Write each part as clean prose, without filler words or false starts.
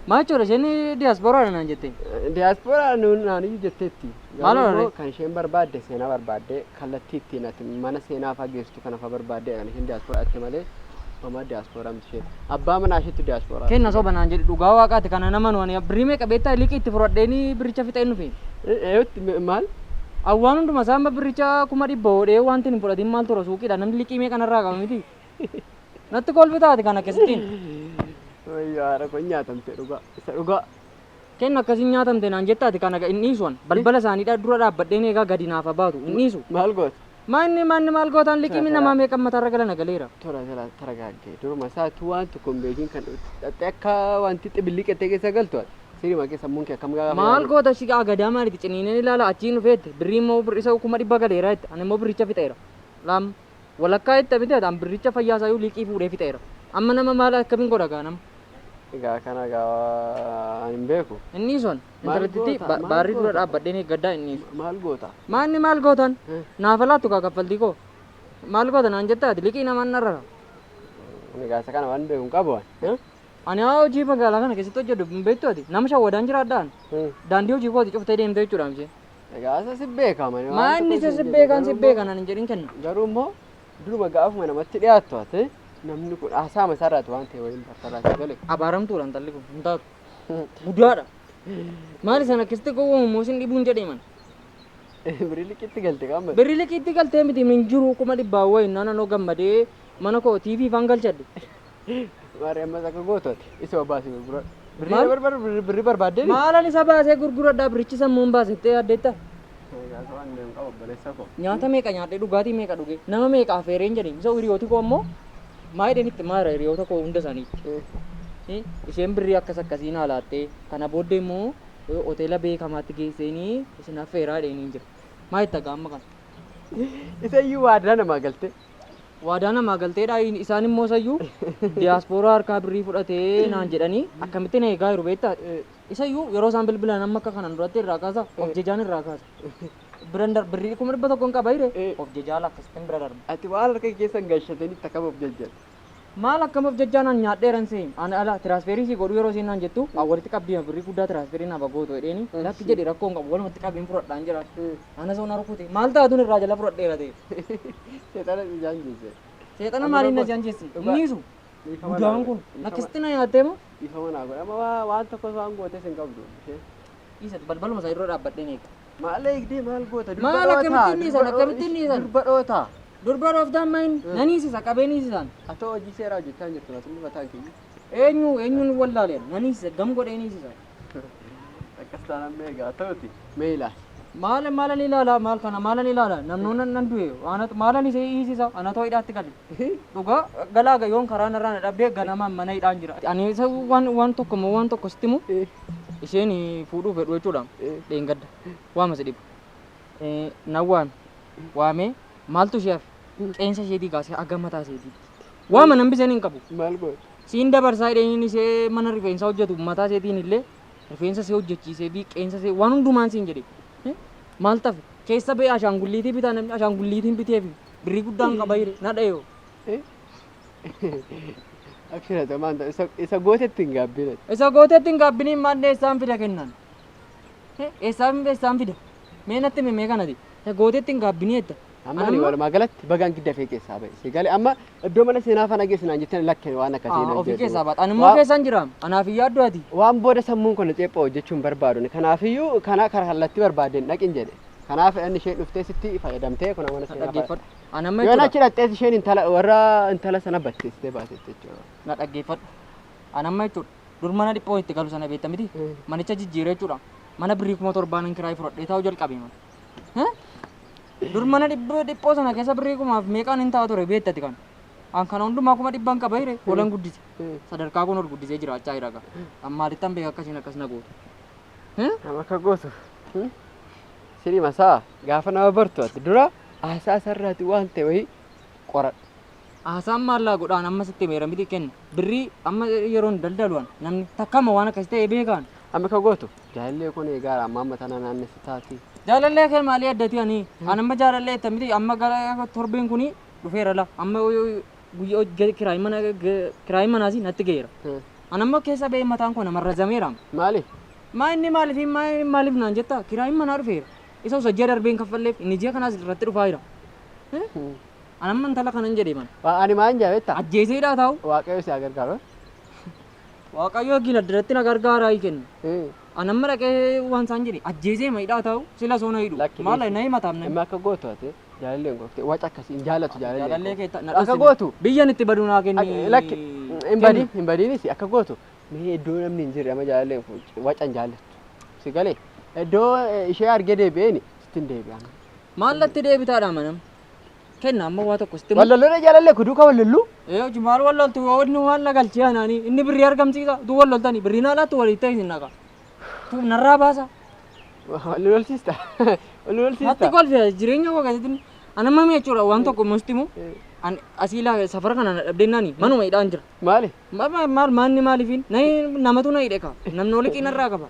Maachora isheen diaspora naan jette. Diaspora naani jetteetti. Maaloo kan isheen barbaadde seenaa barbaadde kallattii ittiin ati mana seenaa fageessu kana fa barbaadde kan isheen diaspora atti malee mama diaspora mishee abbaa manaa isheetti diaspora. Kenna soba naan jedhu dhugaa waaqaati kana nama nuwani birrimee qabeettaa liqii itti fudhadheeni biricha fixee nufi. Maal? Awwaan hunduma saamba biricha kuma dhibba hodhee wanti hin fudhatin maal tura suuqiidha namni liqii mee kanarraa qaba miti. Natti kolfi taate kana keessattiin. Wayyaara kun nyaatamte dhugaa. Kenna akkasiin nyaatamte naan jettaati kana inni suun balbala isaaniidha dura dhaabbadheen eegaa gadi naaf baatu inni su. Maal goota? Manni maal gootaan liqii namaa meeqa matarra gala nagaleera. Tora taragaagee duruma isaatu waan tokko hin beekin kan dhattee akka wanti xibilliqettee keessa galtu sirima keessa muun kee akkam gaafa. Maal goota shigaa gadaa maaliiti ciniineen ilaala achiin dhufeette birrii immoo isa kuma dhibba galeera jette ani immoo biricha fixeera. Laam walakkaa jette miti an biricha fayyaasaayuu liqii fuudhee fixeera. Amma nama maal akkamiin godha gaanam. Egaa kana gaa hin beeku. Inni sun intarneetii baarrii dura dhaabbadheen gaddaa inni sun. Maal goota? Maanni maal gootan? Naafa laattu kaa kaffaltii koo. Maal gootan naan jettaati liqii namaan narrara. Egaa isa kana waan beeku hin qabu waan. Ani hojii magaalaa kana keessatti hojjedhu hin beektu ati nama shawwadaan jiraadhaan. Daandii hojii kooti cuftee deemtee jechuudha miti. Egaa isa si beekama. Maanni isa si beekan ani jedhin kenna. Garuu immoo duruma gaafuma namatti dhiyaattu ati. Namni kun haasaa masarraatu waan ta'e waliin barbaada galee. Abaaramtuudhaan talli kun hin taatu. Guddaadha. Maali sana keessatti gowwoomu isin dhibuun jedhee man. Birrii liqiitti galte qaama. Birrii liqiitti galtee miti min jiru kuma dhibbaa wayi naannoo gammadee mana koo TV faan galchadhe. Maariyaam akka gootooti isa obaasii gurgura. Birrii barbaadde. Maalaan isa baasee gurguradhaa birichi sammuun baasettee addeetta. Nyaata meeqa nyaadhee dhugaatii meeqa dhugee nama meeqa affeereen jedhee isa hiriyooti koo ammoo maayidheenitti maara hiriyoota koo hunda isaaniitti. Isheen birrii akkas akkasiin haalaattee kana booddee immoo hoteela beekamaatti geesseenii isin affeeraa dheeniin jira. Maayitta gaamma kana. Isa iyyuu waadaa namaa galte. Waadaa namaa galteedha isaan immoo sayyuu diiyaaspooraa harkaa birrii fudhatee naan jedhanii akkamittiin eegaa jiru beektaa. Isa iyyuu yeroo isaan bilbilan amma akka kanan duratti irraa kaasa of jejaan irraa kaasa. Biran birrii kuma dhibba tokkoon qaba hire of jejaa lakkasitti bira darba. Ati waan harka keessan galchatanii akkam of jejjan. Maal akkam of jejjaan an nyaadheeran seen ani ala tiraansferii si godhu yeroo siin naan jettu walitti qabdii birrii guddaa tiraansferii naaf gootu jedheeni lakki jedhi rakkoon qabu walumatti qabiin fudhadhaan jira. Ana soona rukute maal taatuun irraa jala fudhadheera ta'e. Seexana ijaan jeesse. Seexana maaliin na jaan jeesse? Niisu. Guddaan kun lakkasitti na nyaattee moo? Ifa manaa godha amma waan tokko waan goote sin qabdu. Isa balbaluma isaa irra dhaabbadheen eega. Maal eegdee maal goota? Maal akkamittiin niisan akkamittiin niisan? Durba dhoota. Durba dhooftaan mayin naniisisa qabeeniisisaan. Atoo hojii seeraa hojjechaa jirtu natumni mataan kiyyu. Eenyuun wallaaleen naniisisa gam godhee niisisa. Akkas taanaan meegaa ta'uti mee ilaali. Maalan ilaala maal kana maalan ilaala namnoon nan du'e maalan isee hiisisa anatoo hidhaatti gale. Dhugaa galaaga yoon karaa narraa na dhabdee ganamaan mana hidhaan jira. Ani isa waan tokko sitti himu isheen fuudhuu fedhu jechuudha. Dheengadda waama si dhibu. Nawwaame waamee maaltu isheef qeensa isheetii kaasee aga mataa isheetii. Waama nan biseen hin qabu. Maal goota? Siin dabarsaa hidheen ishee mana rifeensaa hojjetu mataa isheetiin illee rifeensa ishee hojjechiisee fi qeensa ishee waan hundumaan siin jedhe. Maal tafe keessa ba'ee ashaangulliitii bitaa namni ashaangulliitiin biteef birrii guddaan qaba hire na dhayoo. Akkana maan isa gootetti hin gaabbine. Isa gootetti hin gaabbiniin maal eessaan fida kennan? Eessaan fida? Mee natti mee kanati? Isa gootetti hin gaabbinii jetta. Amma ani walumaa galatti bagaan gidda fee keessaa ba'e. Sigalee amma iddoo mana seenaa fana geessinaan jettan lakkee waan akkasii nan ofii keessaa baata. Ani immoo keessan jira. Anaaf iyyaa adduu ati. Waan booda sammuun kun ceephaa hojjechuun barbaadu. Kanaafiyyuu kana kallattii barbaadeen dhaqin jedhe. Kanaaf inni isheen dhuftee sitti fayyadamtee kun mana seenaa dhaggeeffadhu. Ani amma yoo achi dhaqxee isheen intala sana batteessitee baasetti jechuudha. Na dhaggeeffadhu. Ani amma jechuudha dur mana dhiphoo itti galu sana beekta miti. Manicha jijjiiree jechuudha. Mana birrii 7,000 kiraayii fudhadhee taa'u jalqabe. Dur mana dhiphoo sana keessa birrii 1,000 meeqaan hin taa'u ture beektati kan. An kana hundumaa 1,100 qaba hire olan guddise. Sadarkaa kun ol guddisee jiraachaa jira. Maalittan beeka akkasiin akkas na gootu. Nama akka gootu. Sirii masaa gaafa nama bartu ati dura haasaa sarraati waan ta'e wayii qoradhu. Haasaan maallaa godhaan amma sitti meera miti kenna. Birrii amma yeroon daldaluan namni takkama waan akkas ta'e beekan. Amma akka gootu jaalallee kun eegaa amma amma tana naannessa taati. Jaalallee kan maalii addati ani amma jaalallee itti miti amma gara torbeen kuni dhufeera la amma guyyaa kiraayii manaasi natti geera. Anammoo keessa ba'ee mataan koo namarra zameeraam. Maali? Maa inni maaliif naan jetta kiraayin manaa dhufeera. Isa hojjaa darbeen kaffalleef inni ji'a kanaas irratti dhufaa jira. Anamma intala kanan jedhe man. Ani maan jaabetta? Ajjeeseedhaa taa'u. Waaqayyo si gargaaru. Waaqayyo gina diratti na gargaaraa kennu. Anamma dhaqee waan isaan jedhe ajjeesee maayidhaa taa'u sila soona hidhu. Maala na himataam na. Amma akka gootu ate jaalalleen goofte waca akkasii jaalatu jaalallee. Jaalallee keetta na akka gootu. Biyyan itti baduu naa kenni. Lakki hin badiinis akka gootu. Mee iddoo namni hin jirre amma jaalalleen waca hin jaallattu. Si galee iddoo ishee argee deebi'eeni sittin deebi'an. Maallatti deebitaadha manam. Kenna amma waa tokko sitti. Wallollee jaalallee kuduu ka wallollu. Hojii maal walloltu inni waan lagalchee anaanii inni birrii argamsiisa tu walloltani birrii naalaatti walii ta'e hin naqa. Tu narraa baasa. Wallolsiista. Wallolsiista. Hatti kolfee jireenya koo keessatti anamma mee jechuudha waan tokko mustimu asii laa safara kana dhabdeennaani manuma hidhaan jira. Maali? Maanni maaliifin namatu na hidhe qaba namni oli qinarraa qaba.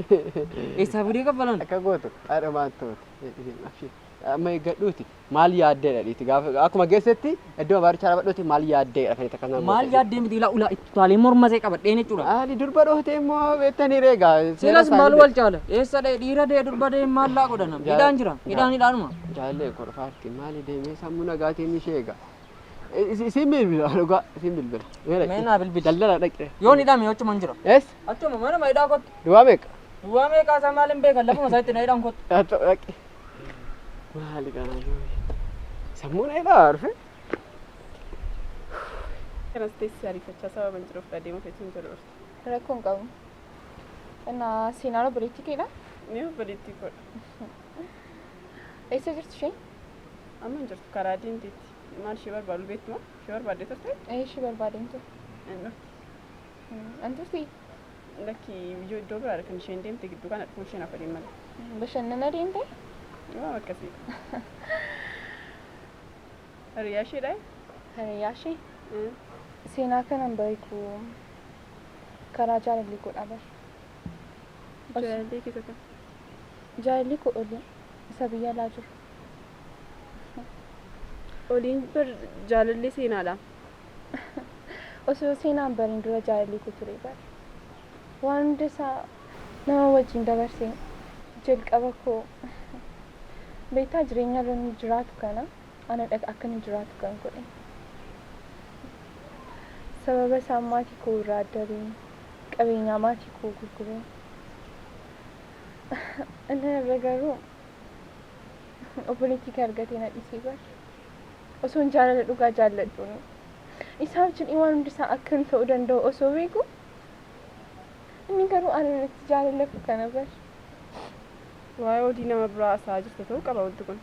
Eessaa fidee kaffalan. Akka gootu haadha maantoote. Amma eeggadhuuti maal yaaddeedha dhiiti gaafa akkuma geessetti iddoo baarichaa dhaabadhuuti maal yaaddeedha kan akkasuma maal yaaddee miti ila itaalee morma see qabadheen jechuudha. Ani durba dhootee immoo beektanii reegaa. Silas maal wal caala eessa dhee dhiira dhee durba dhee maal laa godhanam hidhaan jira hidhaanuma. Jaallee korfaatti maali deemee sammuu nagaatiin ishee eega. Isin bilbila dhugaa isin bilbila. Meenaa bilbila. Daldala dhaqxe. Yoon hidhame achuma jira. Ees. Achuma mana ma hidhaa kottu. Duwwaa meeqa? Duwwaa meeqaa isaa maal hin beekan lafuma isaatti na hidhaan kottu. Dhaqxe. Maali kana sammuu na hidhaa arfe. Kanas teessee ariifachaa sababa hin jiruuf adeemu feetuun jiru. Rakkoon qabu. Kana seenaan obboleettii keedha? Ni obboleettii koodha. Eessa jirtu isheen? Amma hin jirtu karaa diimteetti. Maal ishee barbaadu beektu moo? Ishee barbaadde turte? Ishee barbaadeen ture. An turtii? Lakki iddoo biraadha kan isheen deemte gidduu kana dhufuun isheen hafa deemaa. Bashannana deemte? Waan akkasii. Hiriyaa isheedha? Hiriyaa ishee? Seenaa kanan beeku karaa jaalallee godhaa bara. Jaalallee keessa kan? Jaalallee koo oli isa biyya alaa jiru. Oliin bar jaalallee seenaadha. Osoo seenaan bariin dura jaalallee koo ture bara. Waan hunda isaa nama wajjin dabarsee jalqaba koo beektaa jireenya irra ni jiraatu kana ana dhaqa akka ni jiraatu kan godhe. Sababa isaa maatii koo irraa addareen qabeenyaa maatii koo gurguree. Inni irra garuu obboleettii kee argatee na dhiisee bara. Osoon jaalala dhugaa jaalladhuuni. Isaa wajjin waan hundi isaa akka hin ta'uu danda'u osoo beeku. Inni garuu ana irratti jaalalafu kana bara. Waa'ee odii nama biraa haasa'aa jirtu ta'uu qaba wanti kun.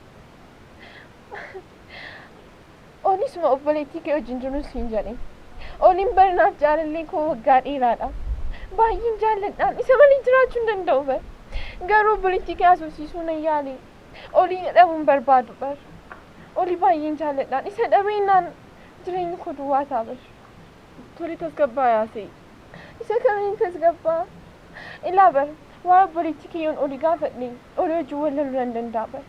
Olisuma obboleettii kee wajjin jiruun siin jedhe. Oliin barnaaf jaalallee koo waggaa dheeraadha. Baay'een jaalladhaan isa waliin jiraachuu hin danda'u bara. Garuu obboleettii kee haasofsiisuu nan yaale. Olii dhabuun barbaadu bara. Olii baay'een jaalladhaan isa dhabeenyaan jireenyi koo duwwaa ta'a bara. Tole tasgabbaa yaasee. Isa kamiin tasgabbaa? Ilaa bara. Waa obboleettii kiyyoon olii gaafadhe olii wajjin wal loluu nan danda'a bara.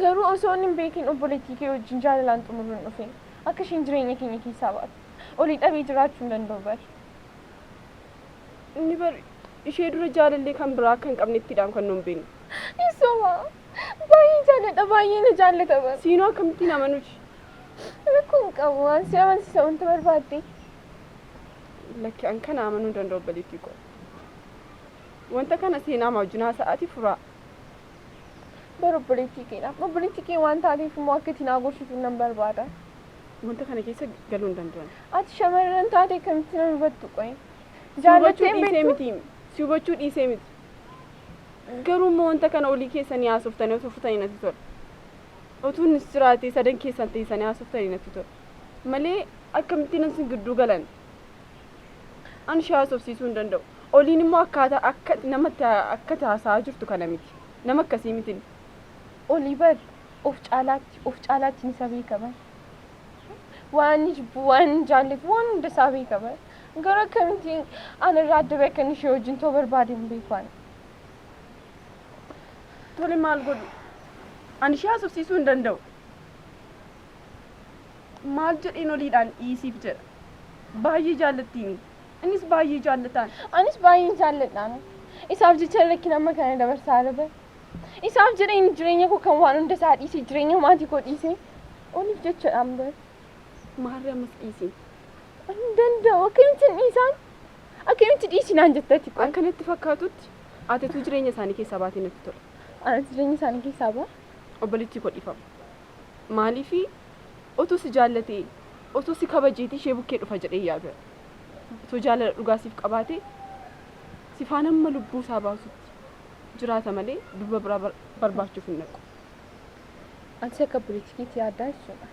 Garuu osoo hin beekin obboleettii kee wajjin jaalalaan xumuruun dhufe akka isheen jireenya keenya keessaa baatu olii dhabee jiraachuu hin danda'u bara. Inni bar ishee dura jaalallee kan biraa akka hin qabnettidhaan kan nuun beeknu. Isuma baay'ee jaalladha baay'ee na jaallata bara. Siinoo akkamittiin amanuuti? Rakkoon qabu waan si amansiisa wanta barbaadde. Lakki an kana amanuu danda'u obboleettii koo. Wanta kana seenaa wajjin haasa'aati furaa. Bara obboleettii keedha. Obboleettii kee waan taateef immoo akka ittiin agorsituun nan barbaada. Wanta kana keessa galuu hin danda'an. Ati shamarran taate kamitti nan hubattu qoye. Jaallachuu dhiisee miti. Si hubachuu dhiisee miti. Garuu immoo wanta kana olii keessanii haasoftanii osoo furtanii natti tola. Otuun jiraatee sadan keessan teessanii haasoftanii natti tola. Malee akkamittiin ansin gidduu galan. An ishee haasofsiisuu hin danda'u. Oliin immoo akkaataa akka namatti akka haasa'aa jirtu kana miti. Nama akkasii miti. Olii bar of caalaatti ni sabee qaban. Waan jibbu waan jaallatu waan hunda isaa beekaman. Garuu akkamittiin ana irraa adda beekan ishee wajjin ta'uu barbaade hin beekan. Tole maal godhu? Ani ishee haasofsiisuu hin danda'u. Maal jedheen oliidhaan dhiisiif jedha. Baay'ee jaallattiin. Innis baay'ee jaallataan. Anis baay'een jaalladhaan. Isaaf jecha rakkina amma kana dabarsaa arba. Isaaf jireenya koo kan waan hunda isaa dhiisee jireenya maatii koo dhiisee oliif jechaadhaan bar. Maarree ammas dhiisii. Ani danda'u akkamitti dhiisaan? Akkamitti dhiisinaan jettatti qoon? Akkanatti fakkaatutti atituu jireenya isaanii keessaa baatee natti tola. Ani jireenya isaanii keessaa baa? Obboleettii koo dhiifama. Maaliifi otoo si jaallatee otoo si kabajeetii ishee bukkee dhufa jedhee yaada. Otoo jaalala dhugaasiif qabaatee si faana amma lubbuu isaa baasutti jiraata malee dubba biraa barbaachuuf hin naqu. Ati akka politikiitti yaaddaa jechuudha.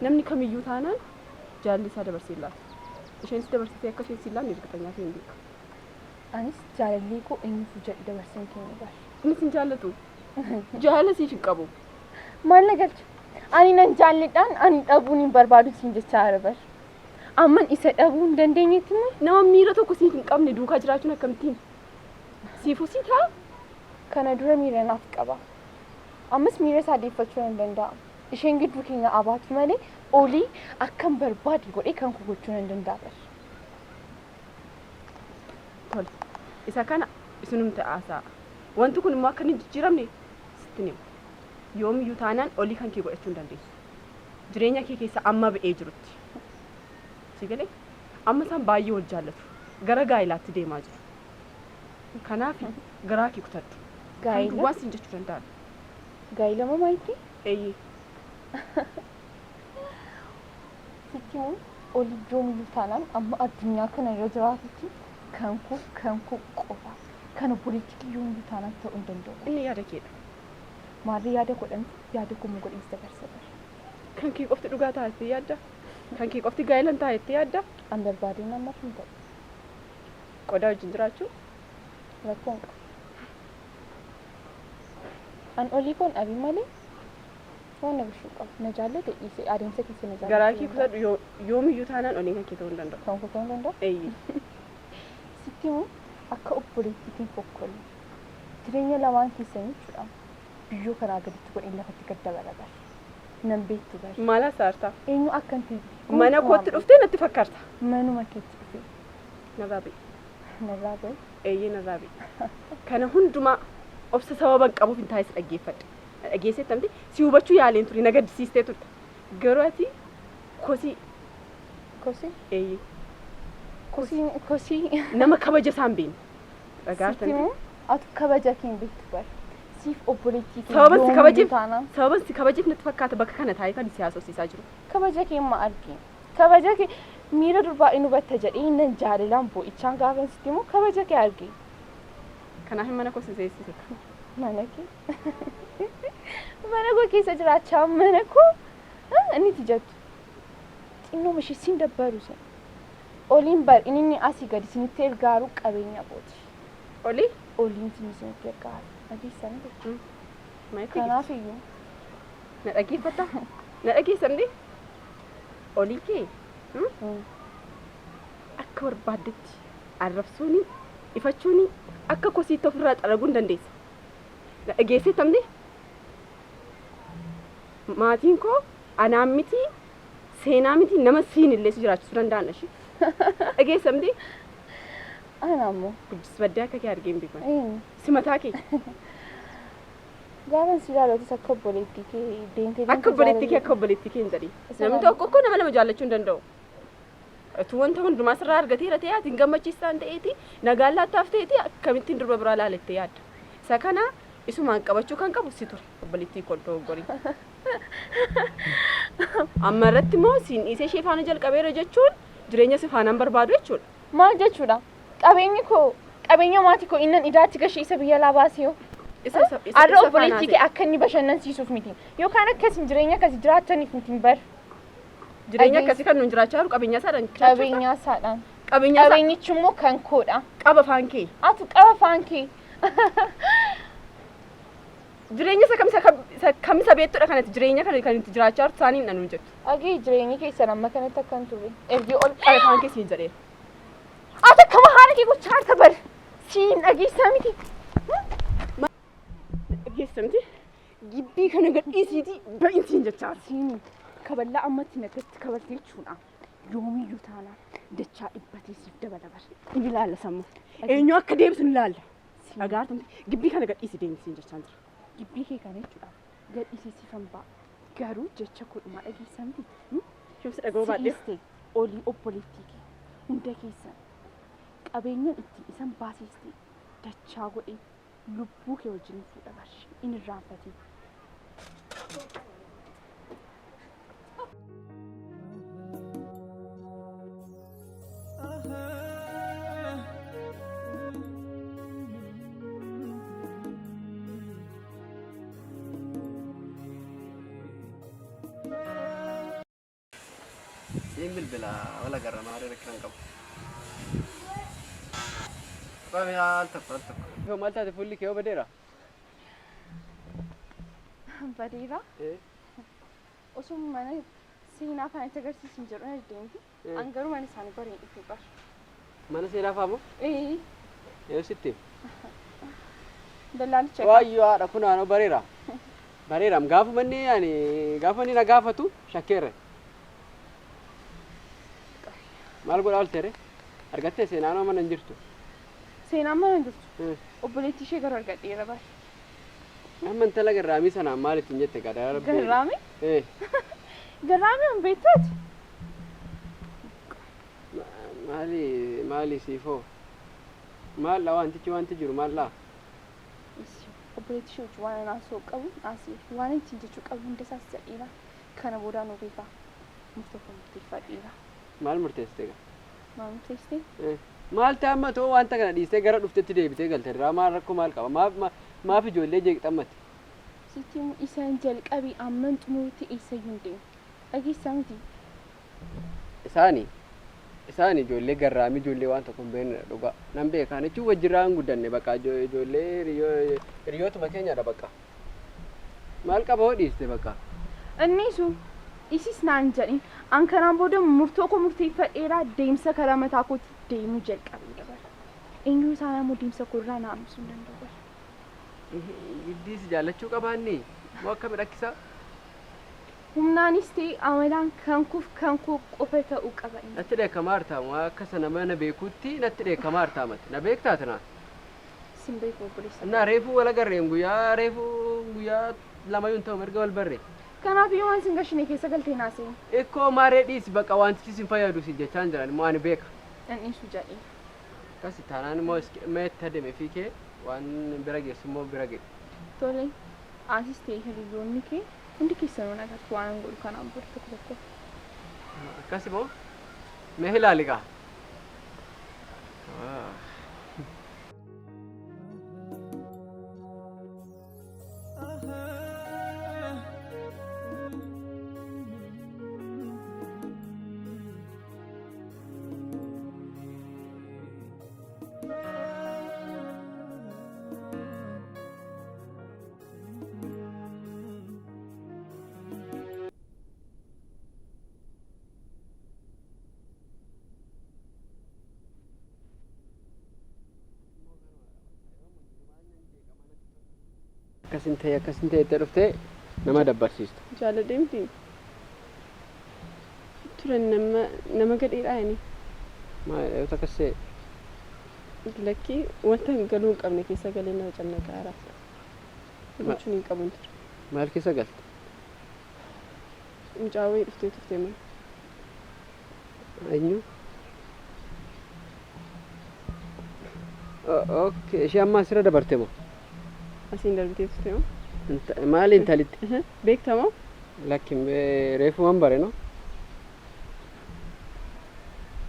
Namni kamiyyuu taanaan jaalli isaa dabarsee laata. Isheen si dabarsitee akka isheen si laanne hirkatanii fi hin beeku. Anis jaalallee koo eenyuuf jedhu dabarsee kennu bara. Innis hin jaallatu. Jaalala siif hin qabu. Maal na galcha? Ani nan jaalladhaan ani dhabuun hin barbaadu siin jechaa arba. Amman isa dhabuu hin dandeenyetti moo? Nama miira tokko siif hin qabne duukaa jiraachuun akkamittiin? Siifuu si ta'a? Kana dura miira naaf qaba. Ammas miira isaa deeffachuu hin danda'amu. Isheen gidduu keenya abaatu malee olii akkam barbaade godhee kan gochuu hin danda'amu. Tole. Isa kana isinum ta'aasaa. Wanti kun immoo akka inni jijjiiramne sitti nima. Yoomiyyuu taanaan olii kan kee godhachuu hin dandeessu. Jireenya kee keessa amma ba'ee jirutti. Si galee amma isaan baay'ee wal jaallatu. Gara gaa'ilaatti deemaa jiru. Kanaaf garaa kee kutadhu. Gaa'ila? Waan siin jechuu danda'an. Gaa'ila moo maalti? Eeyyee. Sitti moo olii yoomiyyuu taanaan amma addunyaa kana irra jiraatutti kan koo qofa. Kana politikii yoomiyyuu taanaan ta'uu hin danda'u. Inni yaada keedha. Maarree yaada godhan yaada kumuu godhiis dabarsa. Kan kee qofti dhugaa taatee yaadda? Kan kee qofti gaa'ilan taatee yaadda? An barbaadeen amma hin ta'u. Qodaa wajjin jiraachuu? Rakkoon qabu. An olii koon dhabii malee waan na bishuu qabu. Na jaallate dhiisee adeemsa keessa na jaallate. Garaa kee kutadhu yoomiyyuu taanaan oliin kan kee ta'uu hin danda'u. Kan koo ta'uu hin danda'u? Eeyyee. Sitti moo akka obboleettiitiin fokkolii jireenya lamaan keessanii jechuudha. Biyyoo karaa gaditti godhee lafatti gad dabalabar. Nan beektu bari. Maal hasaartaa? Eenyu akkan ta'e. Mana kootti dhuftee natti fakkaata. Manuma keetti dhufee. Narraa ba'i. Narraa ba'i. Eeyyee narraa ba'i. Kana hundumaa obsa sababan qabuuf hin taa'is dhaggeeffadhe. Dhageesseettamti si hubachuu yaaleen ture na gaddisiistee turte. Garuu ati kosii. Kosii? Eeyyee. Kosii. Nama kabaja isaan beekne. Sitti moo atu kabaja kee beektu bari. Siif obboleettii kee sababan si kabajeef natti fakkaata bakka kana taa'ee kan si haasofsiisaa jiru. Kabaja kee ma argee? Kabaja kee miira durbaa inni hubatta jedhee nan jaalalaan boo'ichaan gaafa sitti moo kabaja kee argee? Kanaaf mana koo seensise. Mana kee? Mana koo keessa jiraachaa mana koo inni itti jettu. Xinnoo mishii siin dabbaru sin. Oliin bar inni asii gadi sinitti ergaaru qabeenya booti. Olii? Oliin sinitti ergaaru. Adeemsan jechuun. Kanaaf iyyuu. Na dhaggeeffatta? Na dhageessamni? Olii kee? Akka barbaaddetti arrabsuuni, ifachuuni akka kosiitti ofirraa xaraguu hin dandeessa. Na dhageessettamni? Maatiin koo anaan miti, seenaa miti nama siin illee si jiraachisuu danda'an ishee. Dhageessamni? Ana ammoo. Guddis baddee akka kee argee hin beekan. Si mataa kee? Gaafa si ilaaluutis akka obboleettii kee deemtee akka obboleettii kee hin jedhii. Namni tokko nama lama jaallachuu hin danda'u. Utuu wanta hundumaa sirraa argateera ta'ee ati hin gammachiistaan ta'eeti nagaan laattaaf ta'eeti akkamittiin durba biraa laalettee yaadda. Isa kana isumaan qabachuu kan qabu si ture obboleettii koltoo gorii. Amma irratti immoo siin dhiisee ishee faana jalqabeera jechuun jireenya si faanaan barbaadu jechuudha. Maal jechuudha? Qabeenya maatii koo innan idaatti gashee isa biyya laa baasee yoo. Arra obboleettii kee akka inni bashannansiisuuf miti. Yookaan akkasin jireenya akkasii jiraataniif miti bar. Jireenya akkasii kan nuun jiraachaa jiru qabeenyaa isaadhaan Qabeenyaa isaadhaan. Qabeenyichi immoo kan koodha. Qaba faan kee. Atu qaba faan kee. Jireenya isa kamisa beettudha kanatti jireenya kana kan itti jiraachaa jirtu isaaniin dhanuun jettu. Agee jireenyi keessan amma kanatti akkan turre. Ergi ol qaba faan kee siin jedheera. Ati akkama haala kee gochaa jirta bar. Siin dhageessaa miti. Dhageessamti gibbii kana gadhiisiiti ba'iinsiin jechaa siin kaballaa ammatti nagatti kabartee jechuudha. yoomiyyuu taanaan dachaa dhibbatee siif dabala bar. Inni ilaalla sammuu. Eenyu akka deebisu ni ilaalla. Dhagaartumti gibbii kana gadhiisi deemisiin jechaan jira. Gibbii kee kana jechuudha. Gadhiisii siifan ba'a. Garuu jecha kodhumaa dhageessamti. Shubsi dhaga'uu baadhee. Si'iste olii obboleettii kee hunda keessan qabeenyaan itti isan baasiste dachaa godhee lubbuu kee wajjin fuudha barshi. Inni irraanfatee. Simbil bela wala garra maare rakkan qabu. Qami alta. Yo malta te fulli kee badera. Bareera. Osoo mana seenaa kana itti agarsiisin jedhu na deemti. An garuu mana isaanii bareen dhufee bar. Mana seenaa faamo? Yoo sitti. Dallaalicha. Waayyo haadha kunaanoo bareera. Bareeram gaafa manni ani gaafa ni na gaafatu shakkeerre. Maal godhaa olteere? Argattee seenaanoo mana hin jirtu. Seenaan mana hin jirtu. Obboleettii ishee gara argadheera bar. Amma intala garraamii sanaan maal ittiin jette gadaa rabbi? Garraamii? Garraamii hin beektaati? Maali siifoo? Maal wanti jiru maal laa? Obboleettii ishee wajjin waan naasoo qabu naasii waan ittiin jechuu qabu hunda isaas jedheera. Kana boodaa nu beekaa. Murteeffadheera. Maal murteessite gaa? Maal murteessite? Maal ta'amma too wanta kana dhiistee gara dhuftetti deebitee galte irraa maal rakkoo maal qaba? Maaf ijoollee jeeqxammatti? Sitti isaan jalqabii amman xumurutti eessayyuu hin deemu. Dhageessaa miti. Isaani ijoollee garraamii ijoollee waan tokko hin beekne dhugaa. Nan beekaan jechuun wajjirraa hin guddanne bakka ijoollee hiriyootuma keenyadha bakka. Maal qaba hoo dhiiste bakka? Innisu isis naan jedhin an kanaan booda murtoo koo murteeffadheeraa deemsa karaa mataa kootti deemuu jalqabee dabala. Eenyuu isaan ammoo deemsa koorraa na hambisuu hin danda'u bara. Giddiis jaallachuu qabaanni moo akka midhakkisaa? Humnaanis ta'e amalaan kan koo qofa ta'uu qaba. Natti dheekkamaa hartaamu akka sana mana beekuutti natti dheekkamaa hartaamate na beektaati naa? Sin beeku obboleessa. Naa reefuu wala garreen guyyaa lama yuun ta'u mirga wal barree. Kanaaf yoo waan sin gashinee keessa galtee naasee. Ikkoo maaree dhiisi bakka wantichi sin fayyadu si jechaan jiran immoo ani beeka. Dhiisu jedhee. Akkasi taanaan immoo meetti adeeme fi kee waan bira geessu immoo bira geessu. Tole asis ta'e hiriyoonni kee hundi keessanuu nagartu waan godhu kanaan booda tokko. Akkas immoo mee ilaali kaa. Akkasin ta'e itti dhuftee nama dabbarsiistu. Jaaladheemti. Turan nama gadheedhaa inni. Maal akkas ta'e? Lakkii wanta galuu hin qabne keessa galee nama cannaqaaraa. Gochuun hin qabu ture. Maal keessa galte? Mucaawee dhuftee mana. Eenyu? Okay, ishee amma asirra dabarte moo? Asiin darbitee turte moo? Maali intalitti? Beektamoo? Lakkin reefu waan bare no?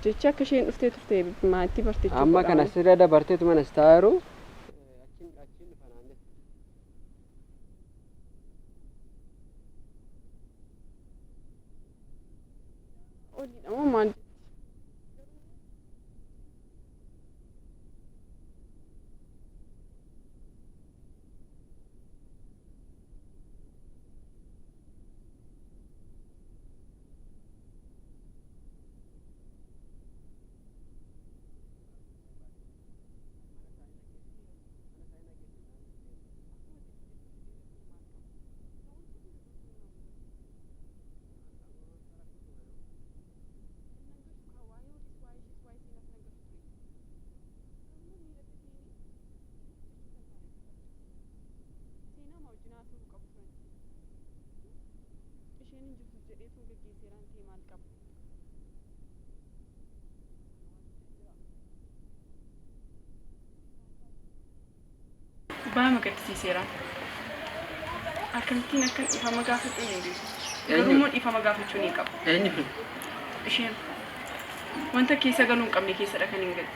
Jecha akka isheen dhuftee turte maatii barteechu. Amma kana asirra dabarteetu mana staaru. Oliidhamoo maal? jedheetu gaggeesseeraan ta'e maal qaba. Baay'ee magaddisiiseera. Akkamittiin akkan dhiifama gaafachuu hin beeku. Garuu immoo dhiifama gaafachuu ni qaba. Eenyu? Isheen wanta keessa galuu hin qabne keessadha kan hin galle.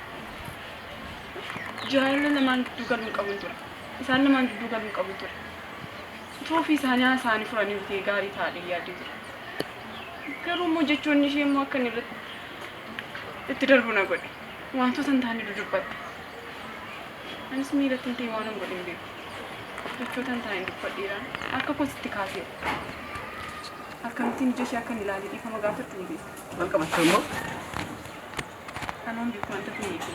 Jaalala lamaan gidduu galuu hin qabu ture. Isaan lamaan gidduu galuu hin qabu ture. Toofii isaanii furanii bitee gaarii ta'anii yaadee ture. Garuu immoo jechoonni ishee immoo akka inni irratti itti darbu na godhe. Wantoota hin taane dudubbatte. Anis miidhatti hin ta'e waan hin godhin beeku. Jechoota hin taane dubbadheeraan akka kositti kaasee. Akkamittiin ija ishee akka hin ilaalee dhiifama gaafachuu hin beeku. Maal qabatte immoo? Kanuun beeku wanta kun eegu.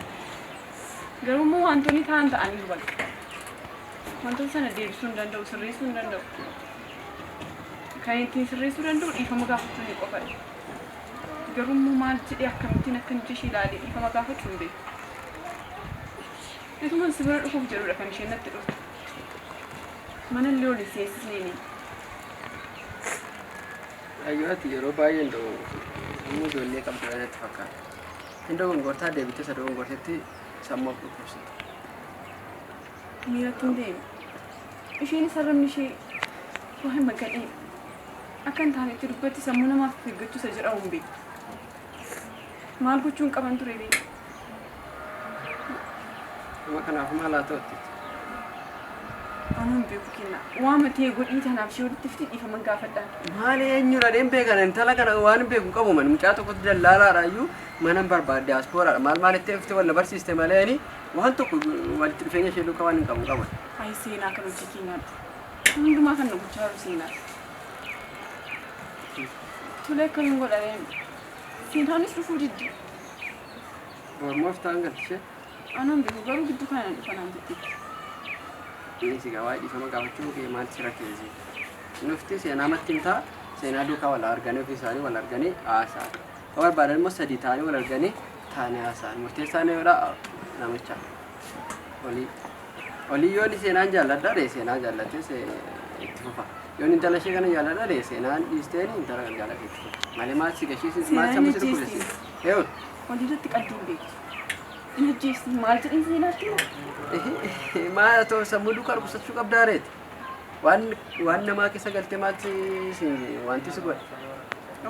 Garuu immoo wantoonni ta'anii dubbata. Wantoota sana deebisuu hin danda'u, sirreessuu hin danda'u. Kan ittiin sirreessuu danda'u dhiifama gaafachuu ni qofadha. Garuu immoo maal jedhee akkamittiin akka ija ishee ilaalee dhiifama gaafachuu hin beeku. Ituman si bira dhufuuf jedhudha kan isheen natti dhufte. Mana illee ol seensisneeni. Ayyooti yeroo baay'ee indoo ijoollee qabdu natti fakkaata. Indoo gongortaa deebitee isa gongorteetti sammuu of dhukkubsite. Miiratti hin deemu. Isheen sararni ishee waa'ee magadhee akka hin taanetti dubbatti sammuu namaaf eeggachuu isa jedhamu hin beeku. Maal gochuun qaban ture beeku. Amma kanaaf maal haa ta'utti? Anuun beeku kenna. Waan matee godhii tanaaf ishee walitti fiti dhiifama gaafadhaan. Maali eenyudha dheen beekan intala kana waan hin beeku qabu man mucaa tokkotti dallaalaadha iyyuu mana barbaade diaaspooraadha maal itti fite walla barsiiste malee waan tokko walitti dhufeenya ishee duukaa waan hin qabu qaban. Ayi seenaa kan hojii keenyaadha. Hundumaa kan nu gochaa jiru seenaa. Tole akkamiin godhameen seenaanis dhufuu diddi. Mormoof ta'an galchishee. Anuun beeku garuu gidduu kanaan dhufanaan jetti. Ini si gawai di sama gawachu ke mal sirakezi. Nufti seenaa matti himtaa seenaa duukaa wal arganii ofii isaanii wal arganii haasa'an. Yoo barbaadan immoo sadii ta'anii wal arganii taa'anii haasa'an. Murteessaan yoodha namicha olii yoon seenaan jaalladha dhee seenaan jaallattes itti fufa. Yoon intala ishee kana jaalladha dhee seenaan dhiisteen intala kan jaalladhe itti fufa. Malee maal si gashiisis maal sammuu si dhukkubsisi. Eewun. Walirratti qalbiin beektu. Inajjeesti maal jedhin seenaatti moo? Maal ta'u sammuu duukaa dhukkubsachuu qabdaareeti. Waan namaa keessa galtee maalti wanti si godhe.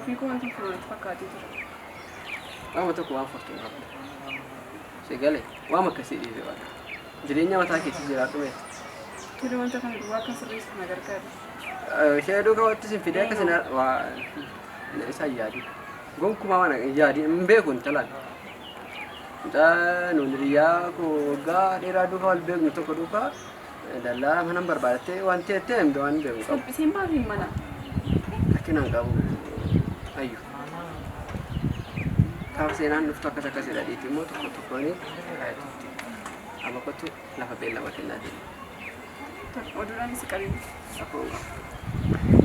Ofii koo wanti fuulatti fakkaatee ture. Waama tokko waan furtuu qabda. Si galee waama akkasii dhiisee waan. Jireenya mataa keetti jiraadhu meeti. Tole wanta kana duwwaa akka sirreessu na gargaara. Ishee duukaa wanti sin fidee akkasina waa isaan yaadi. Gonkumaa waan yaadi hin beeku intalaan. Mucaa nuti hiriyaa koo waggaa dheeraa duukaa wal beeknu tokko duukaa dallaa mana barbaadattee wanti jettee himte waan beeku qabu. Salphiseen baafii mana. Rakkinaan qabu ayyu. Kaaf seenaan dhuftu akkas akkasidha dhiitti immoo tokko tokkooni tutti. Amma kottu lafa beellama kennaa deemu. Oduudhaan si qabeenya. Akkuma qabu.